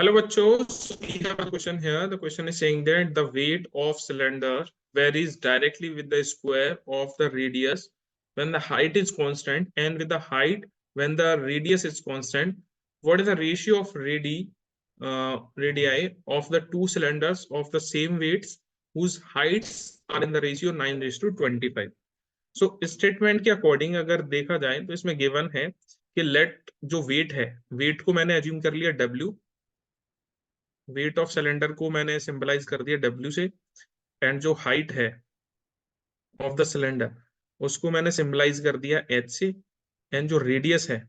Hello, bachcho. So we have a question here. The question is saying that the weight of cylinder varies directly with the square of the radius when the height is constant, and with the height when the radius is constant. What is the ratio of radii of the two cylinders of the same weights whose heights are in the ratio 9:25? So statement के according अगर देखा जाए तो इसमें given है कि late जो wait है, वेट को मैंने अज्यूम कर लिया W, वेट ऑफ सिलेंडर को मैंने सिंबलाइज कर दिया W से, एंड जो हाइट है ऑफ द सिलेंडर उसको मैंने सिंबलाइज कर दिया H से, एंड जो रेडियस है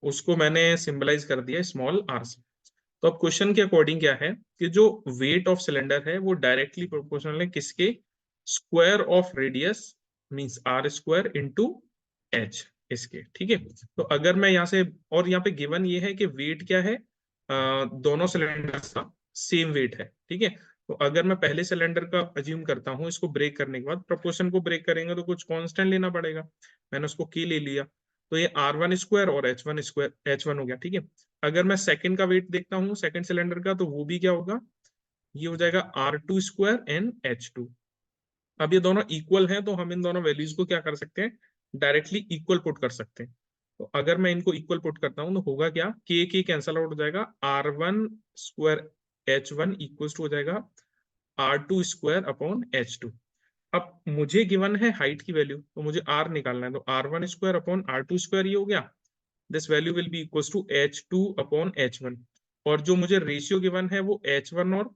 उसको मैंने सिंबलाइज कर दिया स्मॉल r से। तो अब क्वेश्चन के अकॉर्डिंग क्या है कि जो वेट ऑफ सिलेंडर है वो डायरेक्टली प्रोपोर्शनल है किसके? Square of radius means r square into h इसके। ठीक है, तो अगर मैं यहाँ से, और यहाँ पे गिवन ये है कि वेट क्या है, दोनों सिलेंडर्स का सेम वेट है। ठीक है, तो अगर मैं पहले सिलेंडर का अज्यूम करता हूँ, इसको ब्रेक करने के बाद प्रोपोर्शन को ब्रेक करेंगे तो कुछ कांस्टेंट लेना पड़ेगा। मैंने उसको k ले लिया, तो ये R1 स्क्वायर और H1 स्क्वायर H1 हो गया। ठीक है, अगर मैं सेकंड का वेट देखता हूँ सेकंड सिलेंडर का, तो वो भी क्या होगा, ये हो जाएगा R2 स्क्वायर एंड H2। अब ये दोनों इक्वल हैं तो हम इन दोनों वैल्यूज को क्या कर सकते हैं, डायरेक्टली इक्वल पुट कर सकते हैं। तो अगर मैं इनको इक्वल पुट करता हूं तो होगा क्या, के कैंसल आउट हो जाएगा, R1 square H1 equal to हो जाएगा R2 स्क्वायर अपॉन H2। अब मुझे गिवन है हाइट की वैल्यू, तो मुझे R निकालना है, तो R1 square upon R2 square ये हो गया, this value will be equal to H2 upon H1। और जो मुझे रेशियो गिवन है वो H1 और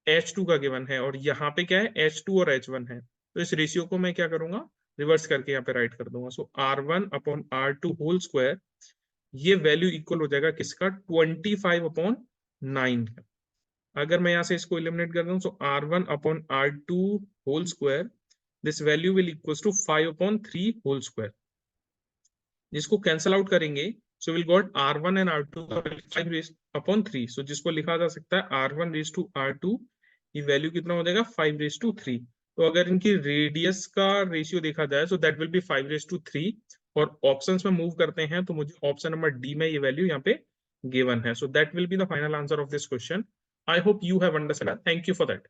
H2 का गिवन है, और यहाँ पे क्या है, H2 और H1 है। तो इस रेशियो को मैं क्या करूंगा, रिवर्स करके यहाँ पे राइट कर दूंगा। So R1 upon R2 whole square, ये वैल्यू इक्वल हो जाएगा किसका, 25/9 का। अगर मैं यहाँ से इसको एलिमिनेट कर दूं, so R1 upon R2 whole square, this value will equal to 5/3 whole square. जिसको कैंसल आउट करेंगे, so will got R1 and R2 का 5/3। सो जिसको लिखा जा सकता है R1/R2, ये वैल्यू कितना हो जाएगा, 5/3। तो अगर इनकी रेडियस का रेशियो देखा जाए, सो दैट विल बी 5/3। और ऑप्शंस में मूव करते हैं तो मुझे ऑप्शन नंबर डी में ये वैल्यू यहाँ पे गिवन है। So that will be the final answer of this question. I hope you have understand. Thank you for that.